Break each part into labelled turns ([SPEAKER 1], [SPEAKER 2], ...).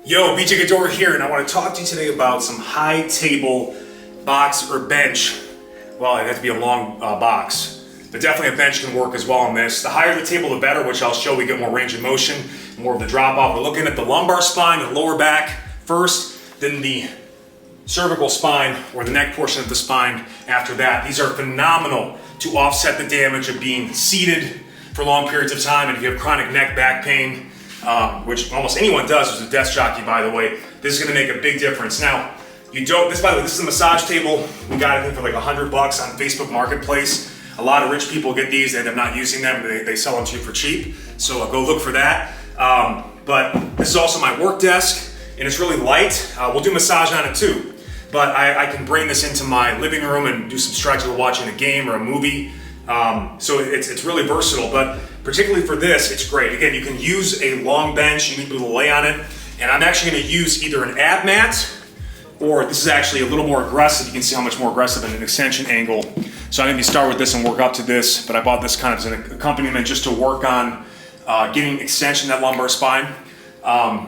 [SPEAKER 1] Yo, BJ Gaddour here, and I want to talk to you today about some high table box or bench. Well, it has to be a long box, but definitely a bench can work as well on this. The higher the table, the better, which I'll show. We get more range of motion, more of the drop off. We're looking at the lumbar spine, the lower back first, then the cervical spine or the neck portion of the spine after that. These are phenomenal to offset the damage of being seated for long periods of time. And if you have chronic neck, back pain, which almost anyone does who's a desk jockey, by the way, this is gonna make a big difference. Now, this by the way, this is a massage table. We got it, I think, for like $100 on Facebook Marketplace. A lot of rich people get these, they end up not using them, they sell them to you for cheap. So go look for that. But this is also my work desk, and it's really light. We'll do massage on it too. But I can bring this into my living room and do some stretches while watching a game or a movie. So it's really versatile, but particularly for this, it's great. Again, you can use a long bench, you need to be able to lay on it. And I'm actually gonna use either an ab mat, or this is actually a little more aggressive. You can see how much more aggressive in an extension angle. So I'm gonna start with this and work up to this, but I bought this kind of as an accompaniment just to work on getting extension in that lumbar spine.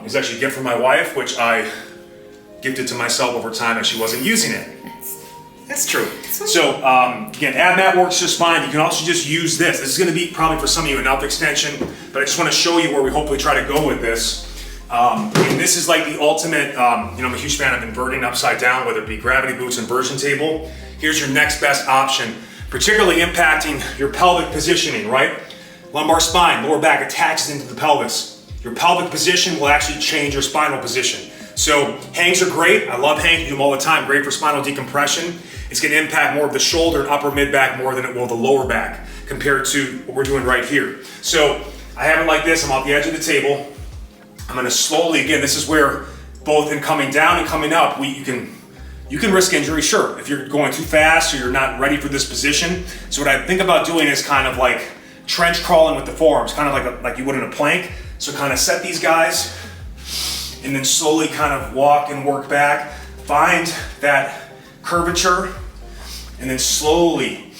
[SPEAKER 1] It's actually a gift from my wife, which I gifted to myself over time as she wasn't using it. That's true. So again, ab mat works just fine. You can also just use this. This is gonna be probably for some of you enough extension, but I just wanna show you where we hopefully try to go with this. And this is like the ultimate, I'm a huge fan of inverting upside down, whether it be gravity boots, inversion table. Here's your next best option, particularly impacting your pelvic positioning, right? Lumbar spine, lower back attaches into the pelvis. Your pelvic position will actually change your spinal position. So hangs are great. I love hangs, do them all the time. Great for spinal decompression. It's gonna impact more of the shoulder and upper mid back more than it will the lower back compared to what we're doing right here. So I have it like this, I'm off the edge of the table. I'm gonna slowly, again, this is where both in coming down and coming up, you can risk injury, sure, if you're going too fast or you're not ready for this position. So what I think about doing is kind of like trench crawling with the forearms, kind of like you would in a plank. So kind of set these guys and then slowly kind of walk and work back. Find that curvature and then slowly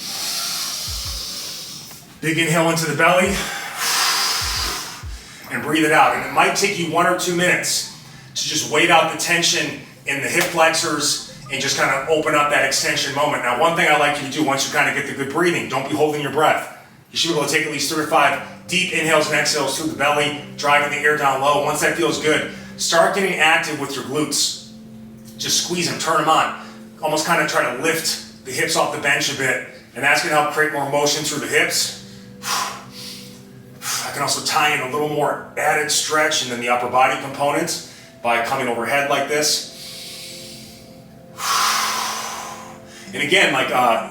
[SPEAKER 1] big inhale into the belly and breathe it out. And it might take you 1 or 2 minutes to just wait out the tension in the hip flexors and just kind of open up that extension moment. Now, one thing I like you to do once you kind of get the good breathing, don't be holding your breath. You should be able to take at least 3 or 5 deep inhales and exhales through the belly, driving the air down low. Once that feels good, start getting active with your glutes. Just squeeze them, turn them on. Almost kind of try to lift the hips off the bench a bit, and that's gonna help create more motion through the hips. I can also tie in a little more added stretch and then the upper body components by coming overhead like this. And again,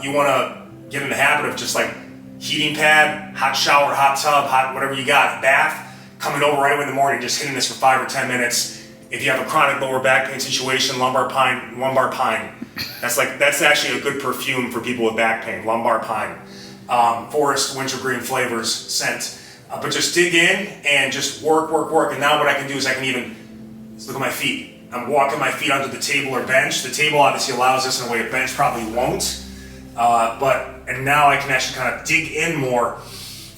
[SPEAKER 1] you wanna get in the habit of just like heating pad, hot shower, hot tub, hot whatever you got, bath, coming over right away in the morning, just hitting this for 5 or 10 minutes. If you have a chronic lower back pain situation, lumbar pine. That's actually a good perfume for people with back pain, lumbar pine. Forest, wintergreen flavors, scent. But just dig in and just work. And now what I can do is I can even, look at my feet. I'm walking my feet onto the table or bench. The table obviously allows this in a way a bench probably won't. And now I can actually kind of dig in more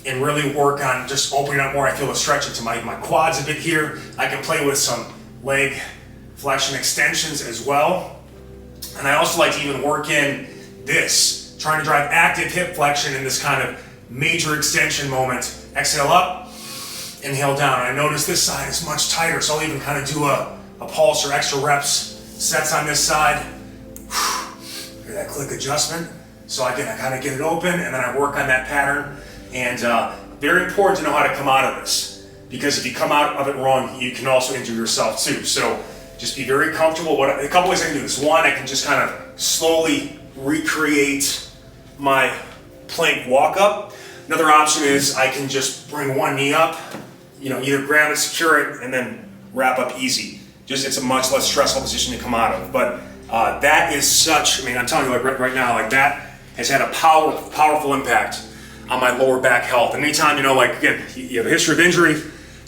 [SPEAKER 1] and really work on just opening up more. I feel a stretch into my quads a bit here. I can play with some leg flexion extensions as well. And I also like to even work in this, trying to drive active hip flexion in this kind of major extension moment. Exhale up, inhale down. I notice this side is much tighter, so I'll even kind of do a pulse or extra reps, sets on this side. Hear that click adjustment. So I can kind of get it open, and then I work on that pattern. And very important to know how to come out of this, because if you come out of it wrong, you can also injure yourself too. So just be very comfortable. A couple ways I can do this. One, I can just kind of slowly recreate my plank walk up. Another option is I can just bring one knee up, either grab it, secure it, and then wrap up easy. It's a much less stressful position to come out of. But that is such, I'm telling you right now, that has had a powerful impact on my lower back health. And anytime, again, you have a history of injury,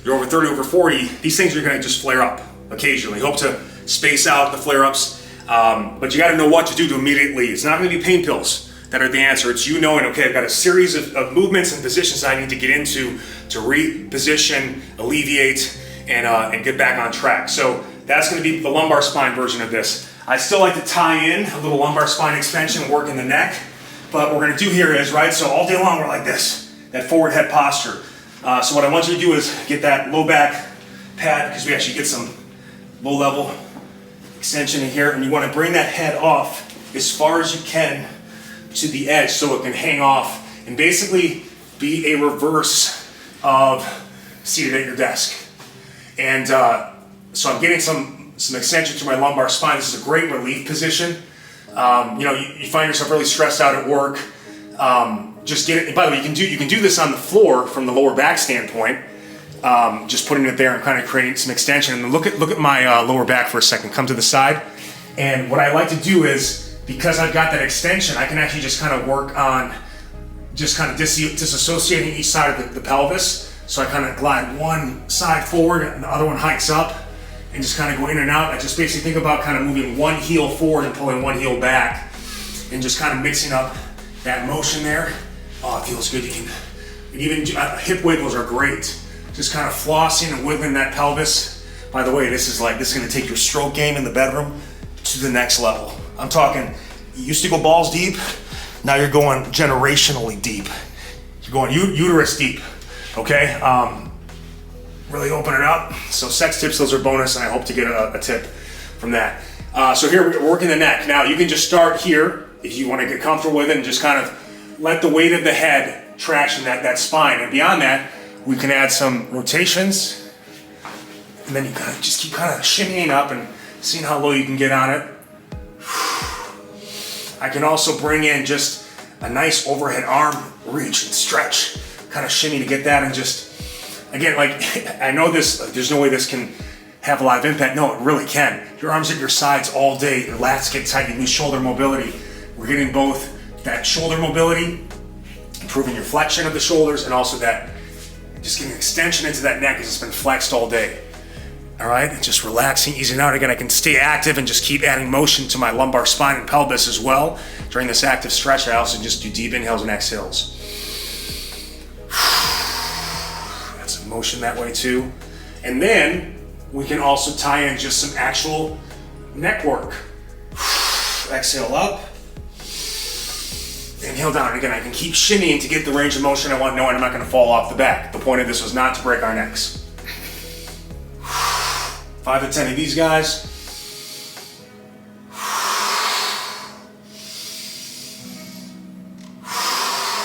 [SPEAKER 1] you're over 30, over 40, these things are gonna just flare up occasionally. Hope to space out the flare-ups, but you gotta know what to do to immediately. It's not gonna be pain pills that are the answer. It's you knowing, okay, I've got a series of movements and positions I need to get into to reposition, alleviate, and get back on track. So that's going to be the lumbar spine version of this. I still like to tie in a little lumbar spine extension, work in the neck. But what we're going to do here is, right, so all day long we're like this, that forward head posture. So what I want you to do is get that low back pad, because we actually get some low level extension in here, and you want to bring that head off as far as you can to the edge so it can hang off and basically be a reverse of seated at your desk. And so I'm getting some extension to my lumbar spine. This is a great relief position. You know, you find yourself really stressed out at work. Just get it. By the way, you can do this on the floor from the lower back standpoint. Just putting it there and kind of creating some extension. And look at my lower back for a second. Come to the side. And what I like to do is, because I've got that extension, I can actually just kind of work on just kind of disassociating each side of the pelvis. So I kind of glide one side forward and the other one hikes up, and just kind of go in and out. I just basically think about kind of moving one heel forward and pulling one heel back, and just kind of mixing up that motion there. Oh, it feels good. You can, and even hip wiggles are great. Just kind of flossing and wiggling that pelvis. By the way, this is going to take your stroke game in the bedroom to the next level. I'm talking, you used to go balls deep, now you're going generationally deep. You're going uterus deep, okay? Really open it up. So sex tips, those are bonus, and I hope to get a tip from that. So here we're working the neck. Now you can just start here if you want to get comfortable with it, and just kind of let the weight of the head traction that spine. And beyond that, we can add some rotations, and then you kind of just keep kind of shimmying up and seeing how low you can get on it. I can also bring in just a nice overhead arm reach and stretch, kind of shimmy to get that, and just, again, like, I know this, there's no way this can have a lot of impact. No, it really can. Your arms at your sides all day, your lats get tight, you lose shoulder mobility. We're getting both that shoulder mobility, improving your flexion of the shoulders, and also that, just getting extension into that neck as it's been flexed all day. All right, and just relaxing, easing out. Again, I can stay active and just keep adding motion to my lumbar spine and pelvis as well. During this active stretch, I also just do deep inhales and exhales. Add some motion that way too. And then we can also tie in just some actual neck work. Exhale up. Inhale down. Again, I can keep shimmying to get the range of motion I want, knowing I'm not going to fall off the back. The point of this was not to break our necks. 5 to 10 of these guys.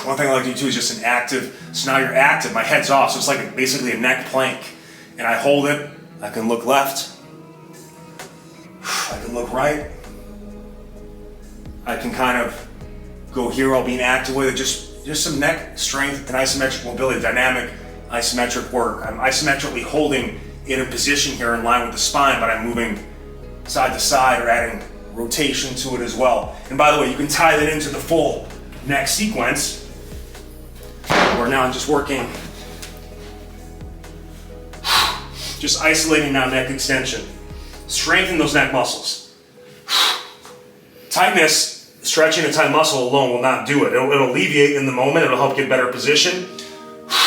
[SPEAKER 1] One thing I like to do too is just an active, so now you're active, my head's off, so it's like basically a neck plank. And I hold it, I can look left, I can look right, I can kind of go here while being active with it, just some neck strength and isometric mobility, dynamic isometric work. I'm isometrically holding in a position here in line with the spine, but I'm moving side to side or adding rotation to it as well. And by the way, you can tie that into the full neck sequence, where now I'm just working, just isolating now neck extension. Strengthen those neck muscles. Tightness, stretching a tight muscle alone will not do it. It'll alleviate in the moment, it'll help get better position,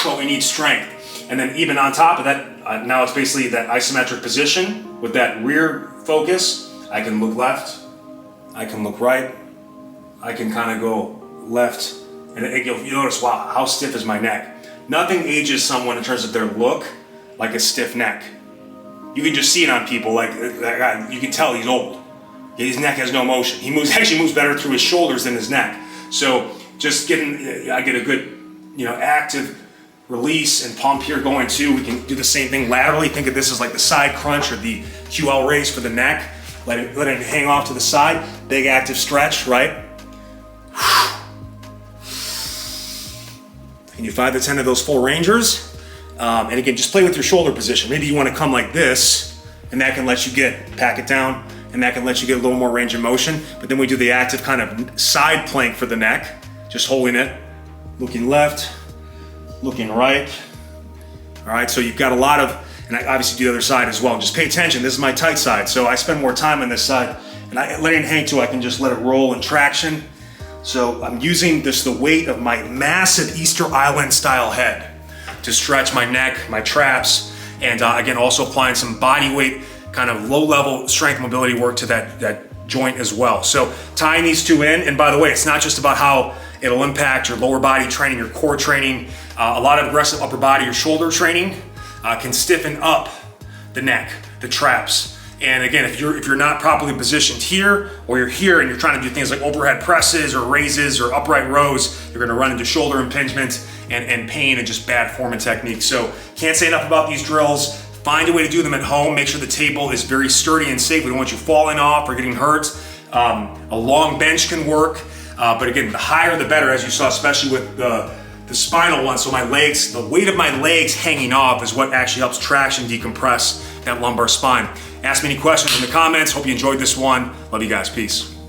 [SPEAKER 1] but we need strength. And then even on top of that, now it's basically that isometric position with that rear focus. I can look left, I can look right, I can kind of go left, and you'll notice, wow, how stiff is my neck? Nothing ages someone in terms of their look like a stiff neck. You can just see it on people, like that guy, you can tell he's old. His neck has no motion. He actually moves better through his shoulders than his neck. So just I get a good, active release and pump here going too. We can do the same thing laterally. Think of this as like the side crunch or the QL raise for the neck. Let it hang off to the side. Big active stretch, right? And you 5 to 10 of those full rangers. And again, just play with your shoulder position. Maybe you want to come like this, and that can let you pack it down, and that can let you get a little more range of motion. But then we do the active kind of side plank for the neck, just holding it, looking left, looking right. All right, so you've got a lot of, and I obviously do the other side as well. Just pay attention, this is my tight side, so I spend more time on this side, and letting it hang too, I can just let it roll in traction. So I'm using the weight of my massive Easter Island style head to stretch my neck, my traps, And again, also applying some body weight, kind of low-level strength mobility work to that joint as well. So tying these two in, and by the way, it's not just about how it'll impact your lower body training, your core training. A lot of aggressive upper body or shoulder training can stiffen up the neck, the traps. And again, if you're not properly positioned here, or you're here and you're trying to do things like overhead presses or raises or upright rows, you're gonna run into shoulder impingement and pain and just bad form and technique. So can't say enough about these drills. Find a way to do them at home. Make sure the table is very sturdy and safe. We don't want you falling off or getting hurt. A long bench can work, but again, the higher the better, as you saw, especially with the spinal one. So my legs, the weight of my legs hanging off is what actually helps traction decompress that lumbar spine. Ask me any questions in the comments. Hope you enjoyed this one. Love you guys. Peace.